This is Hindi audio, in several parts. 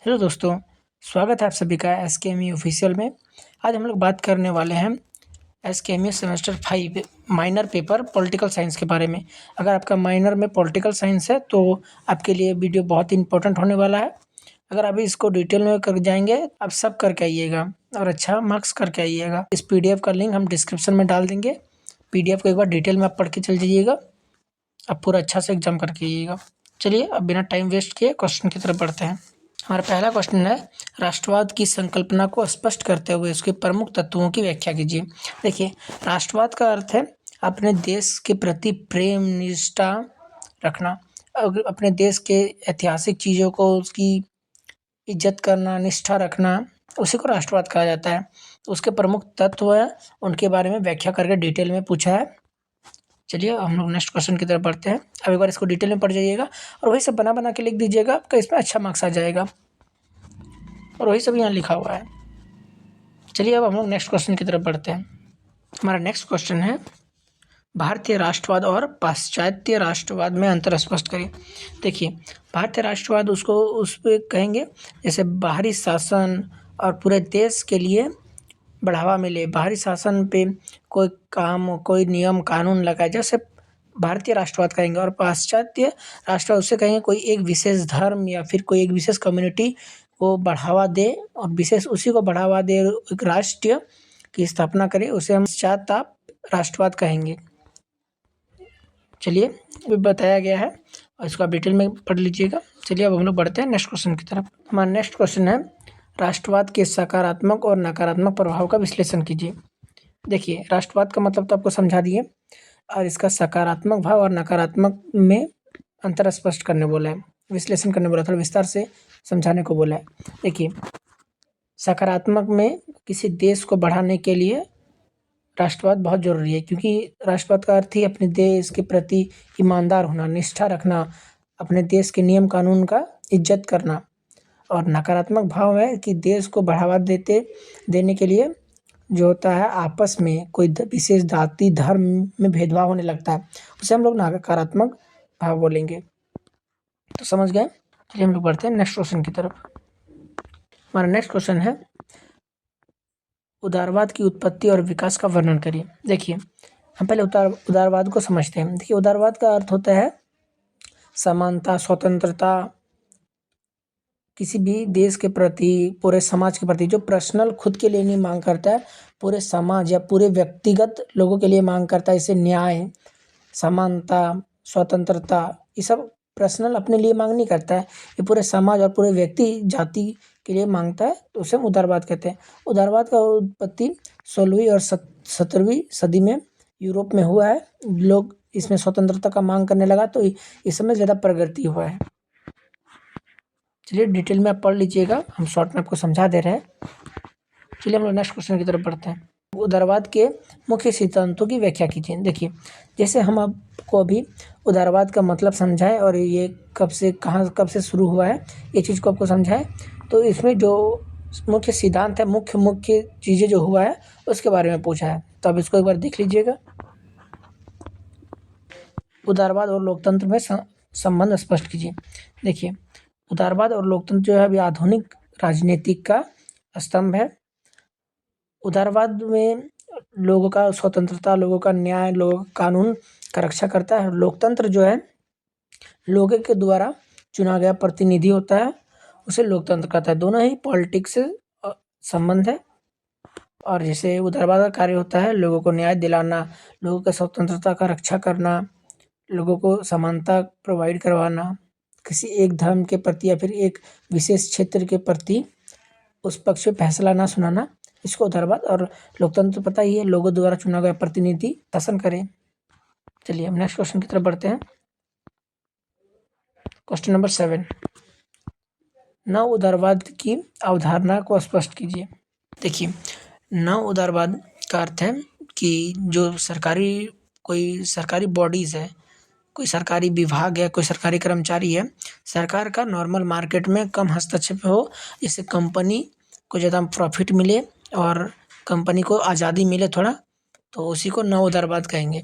हेलो दोस्तों, स्वागत है आप सभी का एसकेएमई ऑफिशियल में। आज हम लोग बात करने वाले हैं SKME semester 5 minor paper political science के बारे में। अगर आपका माइनर में पॉलिटिकल साइंस है तो आपके लिए वीडियो बहुत इम्पोर्टेंट होने वाला है। अगर अभी इसको डिटेल में कर जाएंगे, आप सब करके आइएगा और अच्छा मार्क्स करके आइएगा। इस पीडीएफ का लिंक हम डिस्क्रिप्शन में डाल देंगे। पीडीएफ को एक बार डिटेल में आप पढ़ के चल जाइएगा, आप पूरा अच्छा से एग्जाम करके आइएगा। चलिए अब बिना टाइम वेस्ट किए क्वेश्चन की तरफ बढ़ते हैं। हमारा पहला क्वेश्चन है, राष्ट्रवाद की संकल्पना को स्पष्ट करते हुए उसके प्रमुख तत्वों की व्याख्या कीजिए। देखिए, राष्ट्रवाद का अर्थ है अपने देश के प्रति प्रेम निष्ठा रखना। अपने देश के ऐतिहासिक चीज़ों को उसकी इज्जत करना, निष्ठा रखना, उसी को राष्ट्रवाद कहा जाता है। तो उसके प्रमुख तत्व है, उनके बारे में व्याख्या करके डिटेल में पूछा है। चलिए हम लोग नेक्स्ट क्वेश्चन की तरफ बढ़ते हैं। अब एक बार इसको डिटेल में पढ़ जाइएगा और वही सब बना बना के लिख दीजिएगा, आपका इसमें अच्छा मार्क्स आ जाएगा। और वही सब यहाँ लिखा हुआ है। चलिए अब हम लोग नेक्स्ट क्वेश्चन की तरफ बढ़ते हैं। हमारा नेक्स्ट क्वेश्चन है, भारतीय राष्ट्रवाद और पाश्चात्य राष्ट्रवाद में अंतर स्पष्ट करिए। देखिए, भारतीय राष्ट्रवाद उसको उस पे कहेंगे जैसे बाहरी शासन और पूरे देश के लिए बढ़ावा मिले, बाहरी शासन पे कोई काम, कोई नियम कानून लगाए, जैसे भारतीय राष्ट्रवाद कहेंगे। और पाश्चात्य राष्ट्रवाद उसे कहेंगे कोई एक विशेष धर्म या फिर कोई एक विशेष कम्युनिटी को बढ़ावा दे और विशेष उसी को बढ़ावा दे, एक राष्ट्र की स्थापना करे, उसे हम पाश्चात्य राष्ट्रवाद कहेंगे। चलिए बताया गया है और इसको आप डिटेल में पढ़ लीजिएगा। चलिए अब हम लोग बढ़ते हैं नेक्स्ट क्वेश्चन की तरफ। हमारा नेक्स्ट क्वेश्चन है, राष्ट्रवाद के सकारात्मक और नकारात्मक प्रभाव का विश्लेषण कीजिए। देखिए, राष्ट्रवाद का मतलब तो आपको समझा दिए और इसका सकारात्मक भाव और नकारात्मक में अंतर स्पष्ट करने बोला है, विश्लेषण करने बोला, थोड़ा विस्तार से समझाने को बोला है। देखिए, सकारात्मक में किसी देश को बढ़ाने के लिए राष्ट्रवाद बहुत ज़रूरी है, क्योंकि राष्ट्रवाद का अर्थ ही अपने देश के प्रति ईमानदार होना, निष्ठा रखना, अपने देश के नियम कानून का इज्जत करना। और नकारात्मक भाव है कि देश को बढ़ावा देने के लिए जो होता है आपस में कोई विशेष जाति धर्म में भेदभाव होने लगता है, उसे हम लोग नकारात्मक भाव बोलेंगे। तो समझ गए। चलिए हम लोग बढ़ते हैं नेक्स्ट क्वेश्चन की तरफ। हमारा नेक्स्ट क्वेश्चन है, उदारवाद की उत्पत्ति और विकास का वर्णन करिए। देखिए, हम पहले उदारवाद को समझते हैं। देखिए, उदारवाद का अर्थ होता है समानता, स्वतंत्रता, किसी भी देश के प्रति, पूरे समाज के प्रति, जो पर्सनल खुद के लिए नहीं मांग करता है, पूरे समाज या पूरे व्यक्तिगत लोगों के लिए मांग करता है। इसे न्याय, समानता, स्वतंत्रता, ये सब पर्सनल अपने लिए मांग नहीं करता है, ये पूरे समाज और पूरे व्यक्ति जाति के लिए मांगता है, तो उसे हम उदारवाद कहते हैं। उदारवाद का उत्पत्ति 16वीं और 17वीं सदी में यूरोप में हुआ है। लोग इसमें स्वतंत्रता का मांग करने लगा, तो इस समय ज़्यादा प्रगति हुआ है। चलिए डिटेल में आप पढ़ लीजिएगा, हम शॉर्ट में आपको समझा दे रहे हैं। चलिए हम लोग नेक्स्ट क्वेश्चन की तरफ बढ़ते हैं। उदारवाद के मुख्य सिद्धांतों की व्याख्या कीजिए। देखिए, जैसे हम आपको अभी उदारवाद का मतलब समझाएं और ये कब से कहाँ कब से शुरू हुआ है, ये चीज़ को आपको समझाएं, तो इसमें जो मुख्य सिद्धांत है, मुख्य चीज़ें जो हुआ है उसके बारे में पूछा है, तो अब इसको एक बार देख लीजिएगा। उदारवाद और लोकतंत्र में संबंध स्पष्ट कीजिए। देखिए, उदारवाद और लोकतंत्र जो है अभी आधुनिक राजनीतिक का स्तंभ है। उदारवाद में लोगों का स्वतंत्रता, लोगों का न्याय, लोगों का कानून का रक्षा करता है। लोकतंत्र जो है लोगों के द्वारा चुना गया प्रतिनिधि होता है, उसे लोकतंत्र कहता है। दोनों ही पॉलिटिक्स से संबंध है। और जैसे उदारवाद का कार्य होता है लोगों को न्याय दिलाना, लोगों का स्वतंत्रता का रक्षा करना, लोगों को समानता प्रोवाइड करवाना, किसी एक धर्म के प्रति या फिर एक विशेष क्षेत्र के प्रति उस पक्ष में फैसला ना सुनाना, इसको उदारवाद। और लोकतंत्र पता ही है, लोगों द्वारा चुना गया प्रतिनिधि शासन करे। चलिए हम नेक्स्ट क्वेश्चन की तरफ बढ़ते हैं। क्वेश्चन नंबर 7, नव उदारवाद की अवधारणा को स्पष्ट कीजिए। देखिए, नव उदारवाद का अर्थ है कि जो कोई सरकारी बॉडीज़ है, कोई सरकारी विभाग है, कोई सरकारी कर्मचारी है, सरकार का नॉर्मल मार्केट में कम हस्तक्षेप हो, जिससे कंपनी को ज़्यादा प्रॉफिट मिले और कंपनी को आज़ादी मिले थोड़ा, तो उसी को नव उदारवाद कहेंगे।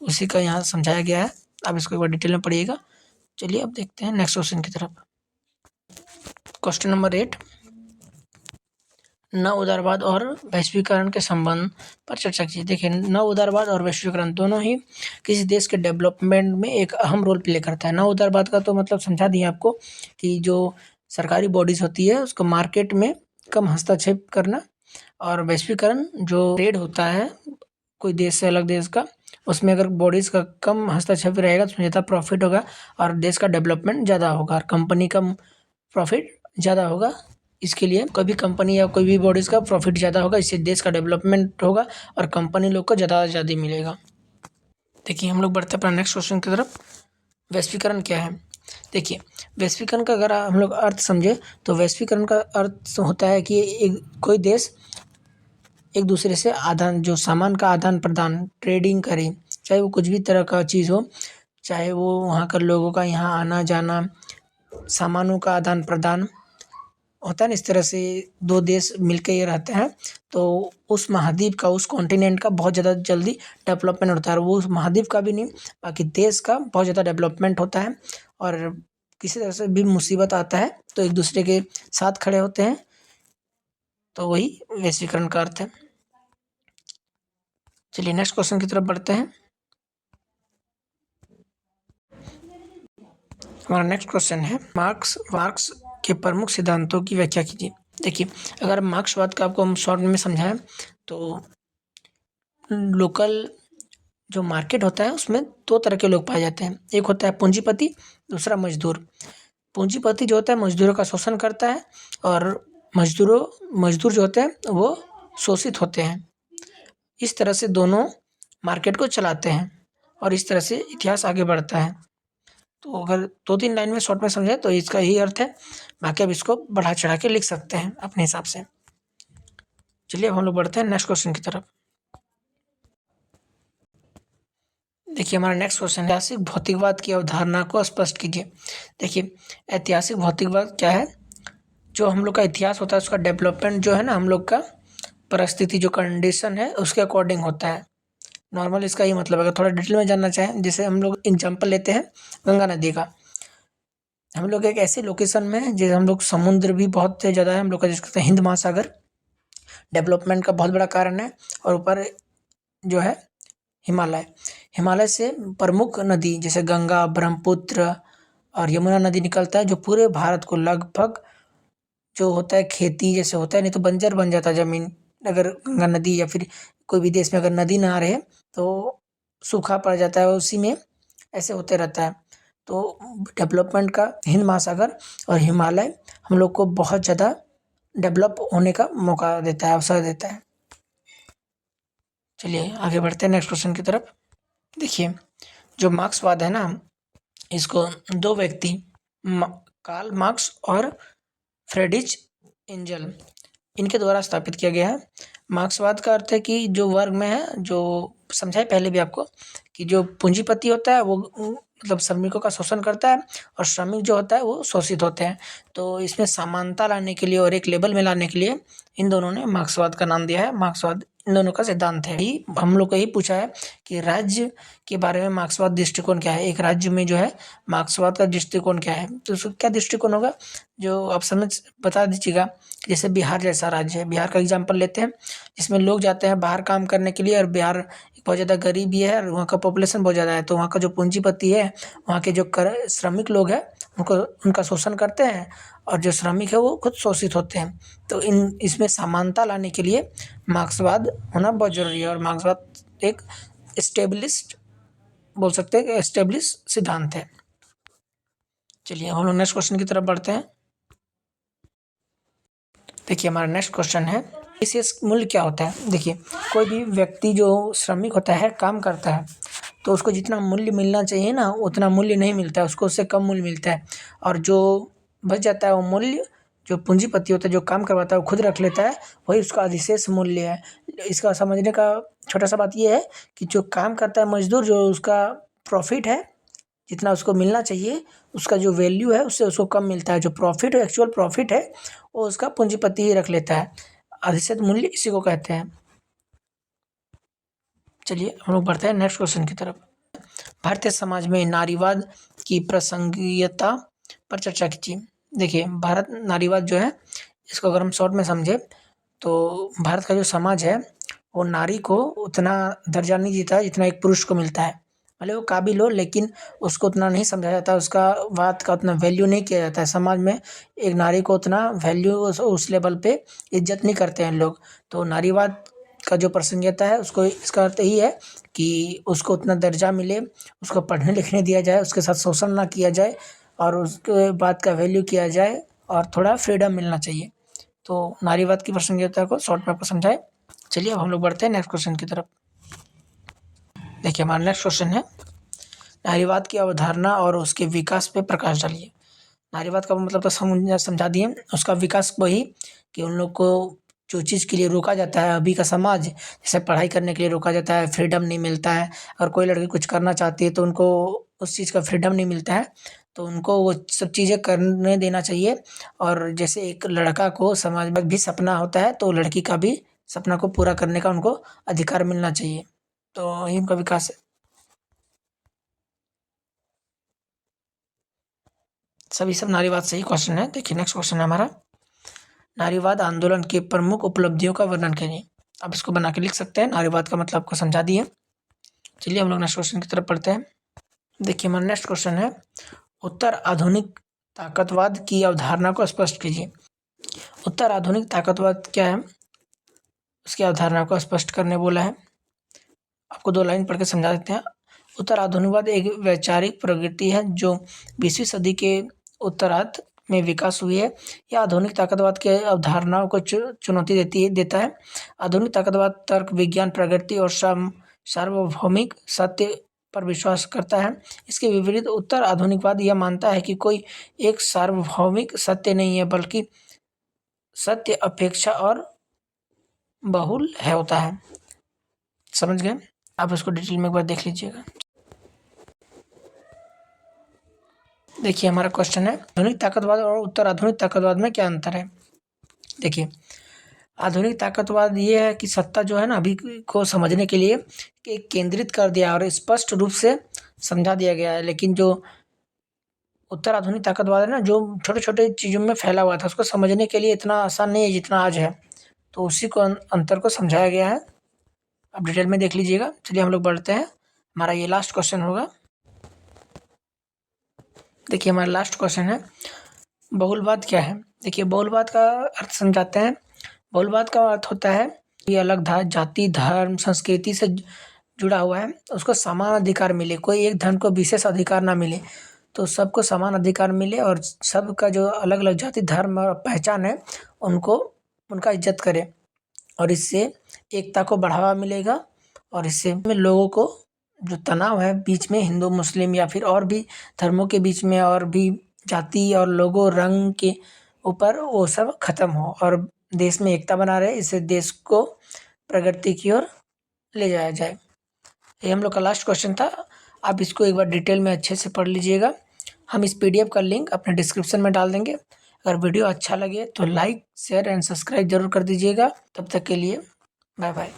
उसी का यहाँ समझाया गया है, आप इसको एक बार डिटेल में पढ़िएगा। चलिए अब देखते हैं नेक्स्ट क्वेश्चन की तरफ। क्वेश्चन नंबर 8, नव उदारवाद और वैश्वीकरण के संबंध पर चर्चा कीजिए। देखिए, नव उदारवाद और वैश्वीकरण दोनों ही किसी देश के डेवलपमेंट में एक अहम रोल प्ले करता है। नव उदारवाद का तो मतलब समझा दिया आपको कि जो सरकारी बॉडीज होती है उसको मार्केट में कम हस्तक्षेप करना, और वैश्वीकरण जो ट्रेड होता है कोई देश से अलग देश का, उसमें अगर बॉडीज का कम हस्तक्षेप रहेगा तो उसमें ज़्यादा प्रॉफिट होगा और देश का डेवलपमेंट ज़्यादा होगा और कंपनी का प्रॉफिट ज़्यादा होगा। इसके लिए कोई भी कंपनी या कोई भी बॉडीज़ का प्रॉफिट ज़्यादा होगा, इससे देश का डेवलपमेंट होगा और कंपनी लोग को ज़्यादा से ज़्यादा मिलेगा। देखिए, हम लोग बढ़ते हैं अपना नेक्स्ट क्वेश्चन की तरफ। वैश्वीकरण क्या है? देखिए, वैश्वीकरण का अगर हम लोग अर्थ समझे तो वैश्वीकरण का अर्थ होता है कि एक कोई देश एक दूसरे से जो सामान का आदान प्रदान ट्रेडिंग करे, चाहे वो कुछ भी तरह का चीज़ हो, चाहे वो वहाँ का लोगों का यहाँ आना जाना, सामानों का आदान प्रदान होता है ना। इस तरह से दो देश मिलके ये रहते हैं तो उस महाद्वीप का, उस कॉन्टिनेंट का बहुत ज़्यादा जल्दी डेवलपमेंट होता है और वो उस महाद्वीप का भी नहीं बाकी देश का बहुत ज़्यादा डेवलपमेंट होता है। और किसी तरह से भी मुसीबत आता है तो एक दूसरे के साथ खड़े होते हैं, तो वही वैश्वीकरण का अर्थ है। चलिए नेक्स्ट क्वेश्चन की तरफ बढ़ते हैं। हमारा नेक्स्ट क्वेश्चन है, मार्क्स के प्रमुख सिद्धांतों की व्याख्या कीजिए। देखिए, अगर मार्क्सवाद का आपको हम शॉर्ट में समझाएं तो लोकल जो मार्केट होता है उसमें दो तरह के लोग पाए जाते हैं। एक होता है पूंजीपति, दूसरा मजदूर। पूंजीपति जो होता है मजदूरों का शोषण करता है और मजदूर जो होते हैं वो शोषित होते हैं। इस तरह से दोनों मार्केट को चलाते हैं और इस तरह से इतिहास आगे बढ़ता है। तो अगर 2-3 लाइन में शॉर्ट में समझे तो इसका यही अर्थ है, बाकी अब इसको बढ़ा चढ़ा के लिख सकते हैं अपने हिसाब से। चलिए अब हम लोग बढ़ते हैं नेक्स्ट क्वेश्चन की तरफ। देखिए, हमारा नेक्स्ट क्वेश्चन है, ऐतिहासिक भौतिकवाद की अवधारणा को स्पष्ट कीजिए। देखिए, ऐतिहासिक भौतिकवाद क्या है? जो हम लोग का इतिहास होता है उसका डेवलपमेंट जो है ना, हम लोग का परिस्थिति जो कंडीशन है उसके अकॉर्डिंग होता है। नॉर्मल इसका ही मतलब है। अगर थोड़ा डिटेल में जानना चाहें, जैसे हम लोग एग्जाम्पल लेते हैं गंगा नदी का। हम लोग एक ऐसे लोकेशन में हैं जैसे हम लोग समुद्र भी बहुत ज़्यादा है हम लोग का, जिसको कहते हैं हिंद महासागर, डेवलपमेंट का बहुत बड़ा कारण है। और ऊपर जो है हिमालय, हिमालय से प्रमुख नदी जैसे गंगा, ब्रह्मपुत्र और यमुना नदी निकलता है, जो पूरे भारत को लगभग जो होता है खेती जैसे होता है, नहीं तो बंजर बन जाता है ज़मीन अगर गंगा नदी या फिर कोई भी देश में अगर नदी ना रहे तो सूखा पड़ जाता है, उसी में ऐसे होते रहता है। तो डेवलपमेंट का हिंद महासागर और हिमालय हम लोग को बहुत ज़्यादा डेवलप होने का मौका देता है, अवसर देता है। चलिए आगे बढ़ते हैं नेक्स्ट क्वेश्चन की तरफ। देखिए, जो मार्क्सवाद है ना, इसको दो व्यक्ति कार्ल मार्क्स और फ्रेडरिच एंजल इनके द्वारा स्थापित किया गया है। मार्क्सवाद का अर्थ है कि जो वर्ग में है, जो समझाए पहले भी आपको, कि जो पूंजीपति होता है वो मतलब श्रमिकों का शोषण करता है और श्रमिक जो होता है वो शोषित होते हैं। तो इसमें समानता लाने के लिए और एक लेवल में लाने के लिए इन दोनों ने मार्क्सवाद का नाम दिया है। मार्क्सवाद इन दोनों का सिद्धांत है। ही हम लोग को यही पूछा है कि राज्य के बारे में मार्क्सवाद दृष्टिकोण क्या है, एक राज्य में जो है मार्क्सवाद का दृष्टिकोण क्या है। तो उसका क्या दृष्टिकोण होगा जो आप बता दीजिएगा। जैसे बिहार जैसा राज्य है, बिहार का एग्जाम्पल लेते हैं, जिसमें लोग जाते हैं बाहर काम करने के लिए और बिहार बहुत ज़्यादा गरीब भी है और वहाँ का पॉपुलेशन बहुत ज़्यादा है। तो वहाँ का जो पूंजीपति है, वहाँ के जो श्रमिक लोग हैं उनको उनका शोषण करते हैं और जो श्रमिक है वो खुद शोषित होते हैं। तो इसमें समानता लाने के लिए मार्क्सवाद होना बहुत ज़रूरी है और मार्क्सवाद एक एस्टेब्लिश्ड बोल सकते हैं कि एस्टेब्लिश सिद्धांत है। चलिए हम लोग नेक्स्ट क्वेश्चन की तरफ बढ़ते हैं। देखिए, हमारा नेक्स्ट क्वेश्चन है, विशेष मूल्य क्या होता है? देखिए, कोई भी व्यक्ति जो श्रमिक होता है, काम करता है, तो उसको जितना मूल्य मिलना चाहिए ना उतना मूल्य नहीं मिलता है, उसको उससे कम मूल्य मिलता है। और जो बच जाता है वो मूल्य जो पूंजीपति होता है, जो काम करवाता है, वो खुद रख लेता है, वही उसका अधिशेष मूल्य है। इसका समझने का छोटा सा बात ये है कि जो काम करता है मजदूर, जो उसका प्रॉफिट है, जितना उसको मिलना चाहिए उसका जो वैल्यू है उससे उसको कम मिलता है। जो प्रॉफिट है, एक्चुअल प्रॉफिट है, वो उसका पूंजीपति ही रख लेता है। अधिशेष मूल्य इसी को कहते हैं। चलिए हम लोग बढ़ते हैं नेक्स्ट क्वेश्चन की तरफ। भारतीय समाज में नारीवाद की प्रासंगिकता पर चर्चा कीजिए। देखिए, भारत नारीवाद जो है, इसको अगर हम शॉर्ट में समझें तो भारत का जो समाज है वो नारी को उतना दर्जा नहीं देता है जितना एक पुरुष को मिलता है। भले वो काबिल हो लेकिन उसको उतना नहीं समझा जाता, उसका बात का उतना वैल्यू नहीं किया जाता है। समाज में एक नारी को उतना वैल्यू उस लेवल पे इज़्ज़त नहीं करते हैं लोग। तो नारीवाद का जो प्रासंगिकता है उसको इसका अर्थ यही है कि उसको उतना दर्जा मिले, उसको पढ़ने लिखने दिया जाए, उसके साथ शोषण ना किया जाए और उसके बात का वैल्यू किया जाए और थोड़ा फ्रीडम मिलना चाहिए। तो नारीवाद की प्रासंगिकता को शॉर्ट में आपको समझाए। चलिए अब हम लोग बढ़ते हैं नेक्स्ट क्वेश्चन की तरफ। देखिए हमारा नेक्स्ट क्वेश्चन है, नारीवाद की अवधारणा और उसके विकास पे प्रकाश डालिए। नारीवाद का मतलब तो समझा दिए, उसका विकास वही कि उन लोग को जो चीज़ के लिए रोका जाता है अभी का समाज, जैसे पढ़ाई करने के लिए रोका जाता है, फ्रीडम नहीं मिलता है। और कोई लड़की कुछ करना चाहती है तो उनको उस चीज़ का फ्रीडम नहीं मिलता है, तो उनको वो सब चीज़ें करने देना चाहिए। और जैसे एक लड़का को समाज में भी सपना होता है तो लड़की का भी सपना को पूरा करने का उनको अधिकार मिलना चाहिए। तो यही उनका विकास है। सभी सब नारीवाद से ही क्वेश्चन है। देखिए नेक्स्ट क्वेश्चन है हमारा, नारीवाद आंदोलन की प्रमुख उपलब्धियों का वर्णन करिए। आप इसको बना के लिख सकते हैं, नारीवाद का मतलब आपको समझा दिए। चलिए हम लोग नेक्स्ट क्वेश्चन की तरफ पढ़ते हैं। देखिए हमारा नेक्स्ट क्वेश्चन है, उत्तर आधुनिक ताकतवाद की अवधारणा को स्पष्ट कीजिए। उत्तर आधुनिक ताकतवाद क्या है, उसकी अवधारणा को स्पष्ट करने बोला है। आपको 2 लाइन पढ़ के समझा देते हैं। उत्तर आधुनिकवाद एक वैचारिक प्रवृत्ति है जो 20वीं सदी के उत्तरार्ध में विकास हुई है। यह आधुनिक ताकतवाद के अवधारणाओं को चुनौती देता है। आधुनिक ताकतवाद तर्क, विज्ञान, प्रगति और सार्वभौमिक सत्य पर विश्वास करता है। इसके विपरीत उत्तर आधुनिकवाद यह मानता है कि कोई एक सार्वभौमिक सत्य नहीं है, बल्कि सत्य अपेक्षा और बहुल है होता है। समझ गए? आप इसको डिटेल में एक बार देख लीजिएगा। देखिए हमारा क्वेश्चन है, आधुनिक ताकतवाद और उत्तर आधुनिक ताकतवाद में क्या अंतर है। देखिए आधुनिक ताकतवाद ये है कि सत्ता जो है ना अभी को समझने के लिए केंद्रित कर दिया और स्पष्ट रूप से समझा दिया गया है। लेकिन जो उत्तर आधुनिक ताकतवाद है ना, जो छोटे छोटे चीज़ों में फैला हुआ था, उसको समझने के लिए इतना आसान नहीं है जितना आज है। तो उसी को अंतर को समझाया गया है। आप डिटेल में देख लीजिएगा। चलिए हम लोग बढ़ते हैं, हमारा ये लास्ट क्वेश्चन होगा। देखिए हमारा लास्ट क्वेश्चन है, बहुलवाद क्या है। देखिए बहुलवाद का अर्थ समझाते हैं। बहुलवाद का अर्थ होता है कि अलग जाति, धर्म, संस्कृति से जुड़ा हुआ है, उसको समान अधिकार मिले, कोई एक धर्म को विशेष अधिकार ना मिले, तो सबको समान अधिकार मिले और सबका जो अलग अलग जाति, धर्म और पहचान है उनको उनका इज्जत करे। और इससे एकता को बढ़ावा मिलेगा और इससे लोगों को जो तनाव है बीच में हिंदू मुस्लिम या फिर और भी धर्मों के बीच में और भी जाति और लोगों रंग के ऊपर, वो सब खत्म हो और देश में एकता बना रहे। इससे देश को प्रगति की ओर ले जाया जाए। ये हम लोग का लास्ट क्वेश्चन था। आप इसको एक बार डिटेल में अच्छे से पढ़ लीजिएगा। हम इस पीडीएफ का लिंक अपने डिस्क्रिप्शन में डाल देंगे। अगर वीडियो अच्छा लगे तो लाइक, शेयर एंड सब्सक्राइब जरूर कर दीजिएगा। तब तक के लिए बाय बाय।